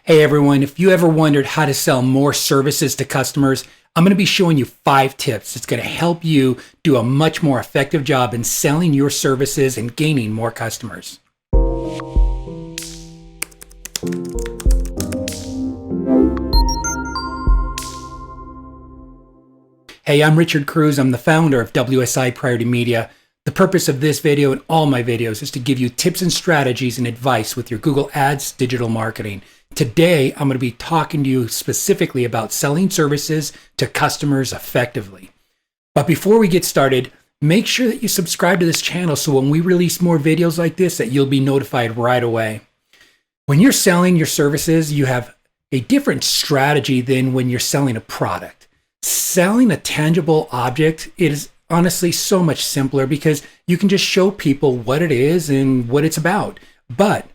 Hey everyone, if you ever wondered how to sell more services to customers, I'm going to be showing you 5 tips. It's going to help you do a much more effective job in selling your services and gaining more customers. Hey, I'm Richard Cruz. I'm the founder of WSI Priority Media. The purpose of this video and all my videos is to give you tips and strategies and advice with your Google Ads digital marketing. Today, I'm going to be talking to you specifically about selling services to customers effectively. But before we get started, make sure that you subscribe to this channel so when we release more videos like this that you'll be notified right away. When you're selling your services, you have a different strategy than when you're selling a product. Selling a tangible object is honestly so much simpler because you can just show people what it is and what it's about. But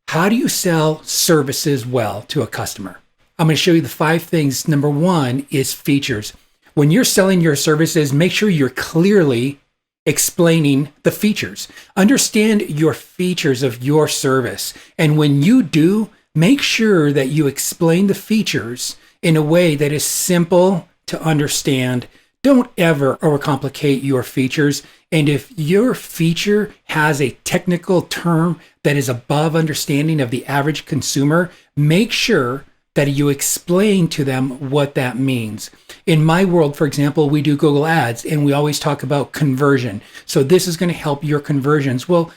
how do you sell services well to a customer? I'm going to show you the 5 things. Number 1 is features. When you're selling your services, make sure you're clearly explaining the features. Understand your features of your service. And when you do, make sure that you explain the features in a way that is simple to understand. Don't ever overcomplicate your features. And if your feature has a technical term that is above understanding of the average consumer, make sure that you explain to them what that means. In my world, for example, we do Google Ads and we always talk about conversion. So this is going to help your conversions. Well,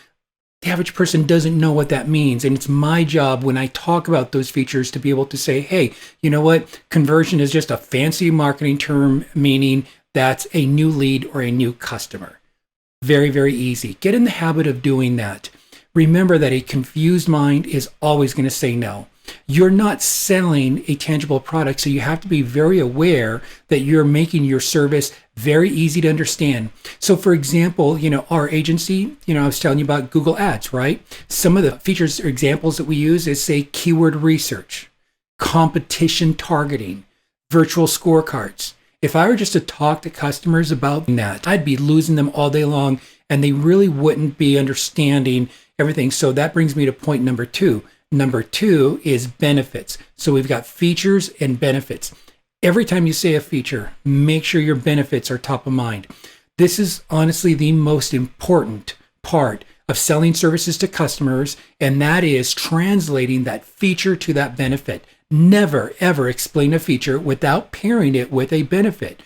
the average person doesn't know what that means. And it's my job when I talk about those features to be able to say, hey, you know what? Conversion is just a fancy marketing term meaning that's a new lead or a new customer. Very, very easy. Get in the habit of doing that. Remember that a confused mind is always going to say no. You're not selling a tangible product, so you have to be very aware that you're making your service very easy to understand. So for example, our agency, I was telling you about Google Ads, right? Some of the features or examples that we use is, say, keyword research, competition targeting, virtual scorecards. If I were just to talk to customers about that, I'd be losing them all day long and they really wouldn't be understanding everything. So that brings me to point number 2. Number 2 is benefits. So we've got features and benefits. Every time you say a feature, make sure your benefits are top of mind. This is honestly the most important part of selling services to customers, and that is translating that feature to that benefit. Never, ever explain a feature without pairing it with a benefit.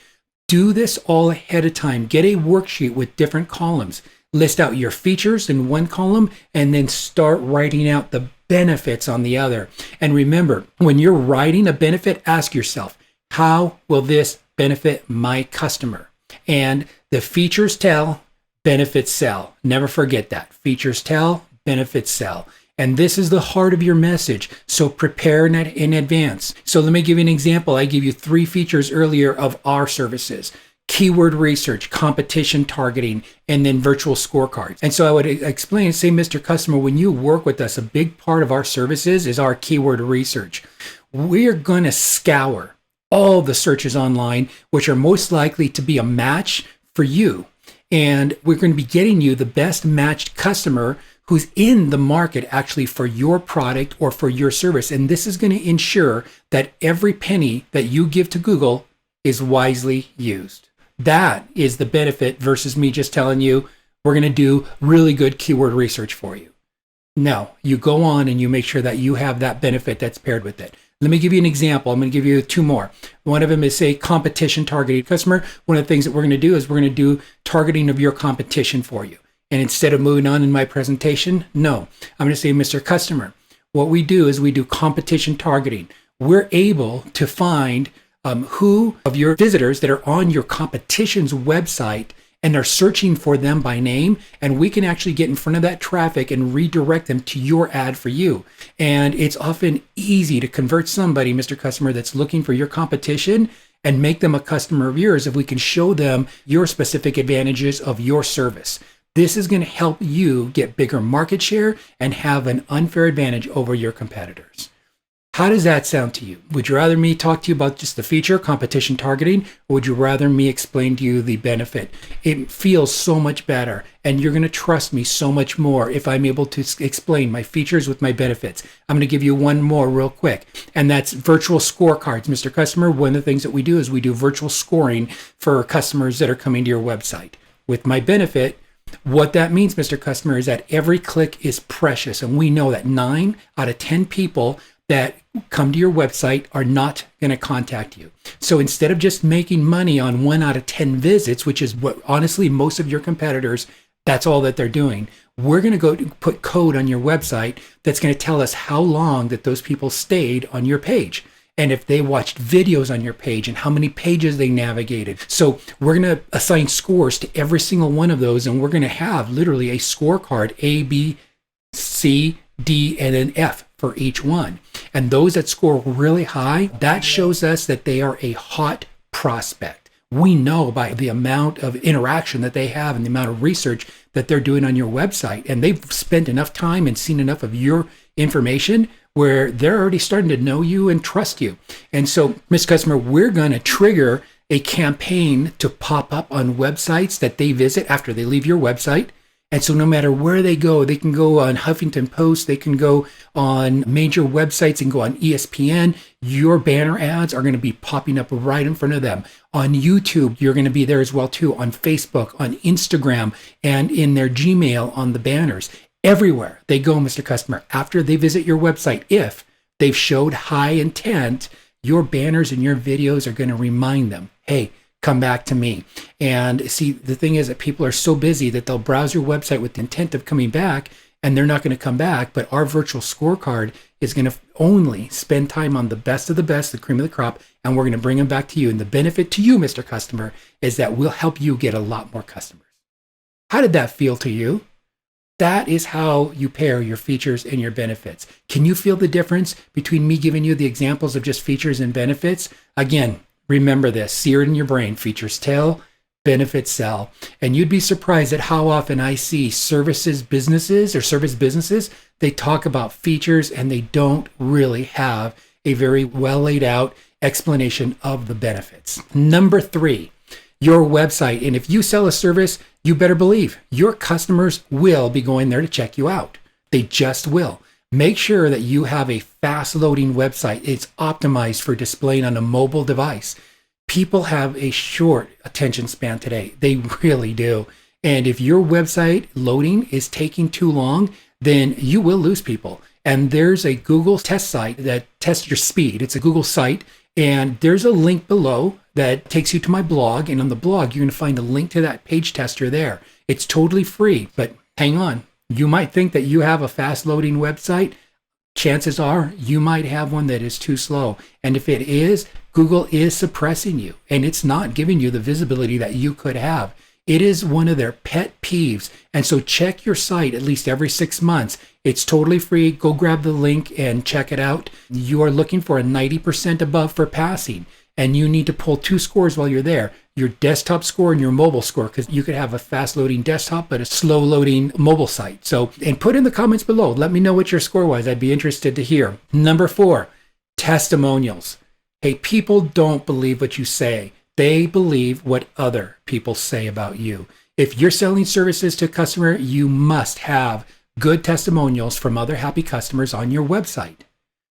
Do this all ahead of time. Get a worksheet with different columns. List out your features in one column and then start writing out the benefits on the other. And remember, when you're writing a benefit, ask yourself, how will this benefit my customer? And the features tell, benefits sell. Never forget that. Features tell, benefits sell. And this is the heart of your message. So prepare in advance. So let me give you an example. I gave you 3 features earlier of our services: keyword research, competition targeting, and then virtual scorecards. And so I would explain, say, Mr. Customer, when you work with us, a big part of our services is our keyword research. We're going to scour all the searches online, which are most likely to be a match for you. And we're going to be getting you the best matched customer who's in the market actually for your product or for your service. And this is going to ensure that every penny that you give to Google is wisely used. That is the benefit versus me just telling you, we're going to do really good keyword research for you. No, you go on and you make sure that you have that benefit that's paired with it. Let me give you an example. I'm going to give you 2 more. One of them is, say, competition targeted customer. One of the things that we're going to do is we're going to do targeting of your competition for you. And instead of moving on in my presentation, no, I'm going to say, Mr. Customer, what we do is we do competition targeting. We're able to find who of your visitors that are on your competition's website and are searching for them by name, and we can actually get in front of that traffic and redirect them to your ad for you. And it's often easy to convert somebody, Mr. Customer, that's looking for your competition and make them a customer of yours if we can show them your specific advantages of your service. This is going to help you get bigger market share and have an unfair advantage over your competitors. How does that sound to you? Would you rather me talk to you about just the feature, competition targeting, or would you rather me explain to you the benefit? It feels so much better, and you're going to trust me so much more if I'm able to explain my features with my benefits. I'm going to give you one more real quick. and that's virtual scorecards. Mr. Customer, one of the things that we do is we do virtual scoring for customers that are coming to your website. With My Benefit, what that means, Mr. Customer, is that every click is precious. And we know that 9 out of 10 people that come to your website are not going to contact you. So instead of just making money on 1 out of 10 visits, which is what honestly most of your competitors, that's all that they're doing, we're going to go put code on your website that's going to tell us how long that those people stayed on your page. And if they watched videos on your page and how many pages they navigated. So we're going to assign scores to every single one of those. And we're going to have literally a scorecard, A, B, C, D, and an F for each one. And those that score really high, that shows us that they are a hot prospect. We know by the amount of interaction that they have and the amount of research that they're doing on your website. And they've spent enough time and seen enough of your information where they're already starting to know you and trust you. And so, Mr. Customer, we're going to trigger a campaign to pop up on websites that they visit after they leave your website. And so no matter where they go, they can go on Huffington Post, they can go on major websites and go on ESPN. Your banner ads are going to be popping up right in front of them. On YouTube, you're going to be there as well too. On Facebook, on Instagram, and in their Gmail on the banners. Everywhere they go, Mr. Customer, after they visit your website, if they've showed high intent, your banners and your videos are going to remind them, hey, come back to me. And see, the thing is that people are so busy that they'll browse your website with the intent of coming back, and they're not going to come back. But our virtual scorecard is going to only spend time on the best of the best, the cream of the crop, and we're going to bring them back to you. And the benefit to you, Mr. Customer, is that we'll help you get a lot more customers. How did that feel to you? That is how you pair your features and your benefits. Can you feel the difference between me giving you the examples of just features and benefits? Again, remember this, sear it in your brain. Features tell, benefits sell. And you'd be surprised at how often I see service businesses, they talk about features and they don't really have a very well laid out explanation of the benefits. Number 3, your website. And if you sell a service, you better believe your customers will be going there to check you out. They just will. Make sure that you have a fast loading website. It's optimized for displaying on a mobile device. People have a short attention span today. They really do. And if your website loading is taking too long, then you will lose people. And there's a Google test site that tests your speed. It's a Google site. And there's a link below that takes you to my blog. And on the blog, you're going to find a link to that page tester there. It's totally free, but hang on. You might think that you have a fast loading website. Chances are you might have one that is too slow. And if it is, Google is suppressing you and it's not giving you the visibility that you could have. It is one of their pet peeves. And so check your site at least every 6 months. It's totally free. Go grab the link and check it out. You are looking for a 90% above for passing. And you need to pull 2 scores while you're there. Your desktop score and your mobile score, because you could have a fast loading desktop, but a slow loading mobile site. So, and put in the comments below. Let me know what your score was. I'd be interested to hear. Number 4, testimonials. Hey, people don't believe what you say. They believe what other people say about you. If you're selling services to a customer, you must have good testimonials from other happy customers on your website.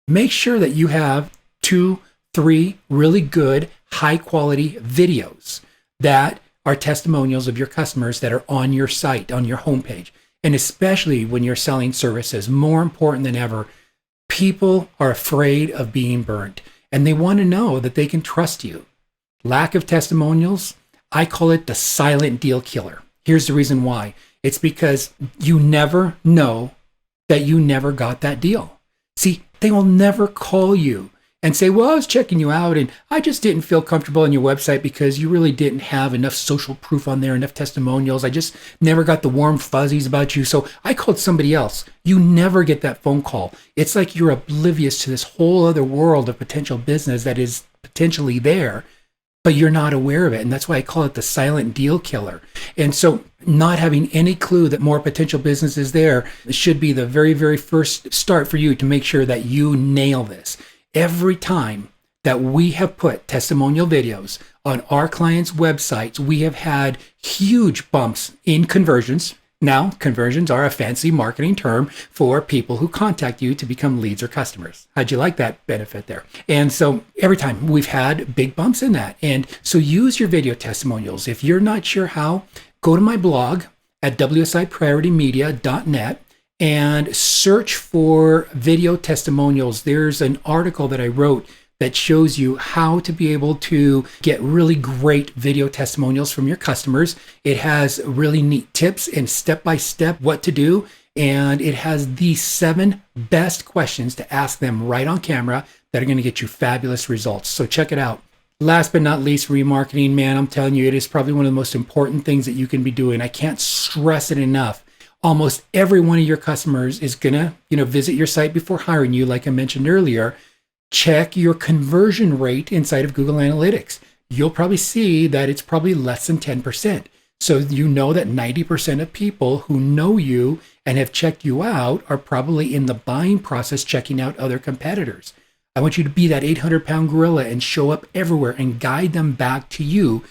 Make sure that you have 2, 3 really good, high quality videos that are testimonials of your customers that are on your site, on your homepage. And especially when you're selling services, more important than ever, people are afraid of being burnt and they want to know that they can trust you. Lack of testimonials, I call it the silent deal killer. Here's the reason why. It's because you never know that you never got that deal. See, they will never call you and say, well, I was checking you out and I just didn't feel comfortable on your website because you really didn't have enough social proof on there, enough testimonials. I just never got the warm fuzzies about you. So I called somebody else. You never get that phone call. It's like you're oblivious to this whole other world of potential business that is potentially there, but you're not aware of it. And that's why I call it the silent deal killer. And so not having any clue that more potential business is there should be the very, very first start for you to make sure that you nail this. Every time that we have put testimonial videos on our clients' websites, we have had huge bumps in conversions. Now, conversions are a fancy marketing term for people who contact you to become leads or customers. How'd you like that benefit there? And so every time we've had big bumps in that. And so use your video testimonials. If you're not sure how, go to my blog at wsiprioritymedia.net and search for video testimonials. There's an article that I wrote that shows you how to be able to get really great video testimonials from your customers. It has really neat tips and step-by-step what to do. And it has the 7 best questions to ask them right on camera that are going to get you fabulous results. So check it out. Last but not least, remarketing, man, I'm telling you, it is probably one of the most important things that you can be doing. I can't stress it enough. Almost every one of your customers is going to, visit your site before hiring you, like I mentioned earlier. Check your conversion rate inside of Google Analytics. You'll probably see that it's probably less than 10%. So you know that 90% of people who know you and have checked you out are probably in the buying process checking out other competitors. I want you to be that 800-pound gorilla and show up everywhere and guide them back to you.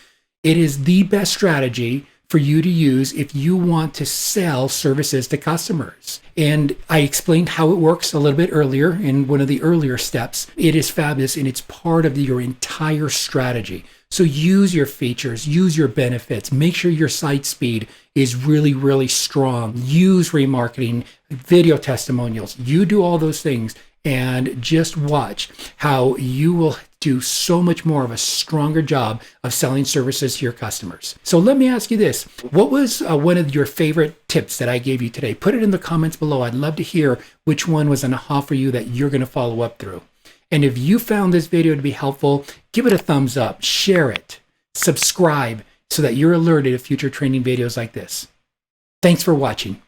It is the best strategy for you to use if you want to sell services to customers. And I explained how it works a little bit earlier in one of the earlier steps. It is fabulous and it's part of your entire strategy. So use your features, use your benefits, make sure your site speed is really, really strong. Use remarketing, video testimonials. You do all those things and just watch how you will do so much more of a stronger job of selling services to your customers. So let me ask you this. What was one of your favorite tips that I gave you today? Put it in the comments below. I'd love to hear which one was an aha for you that you're going to follow up through. And if you found this video to be helpful, give it a thumbs up, share it, subscribe so that you're alerted of future training videos like this. Thanks for watching.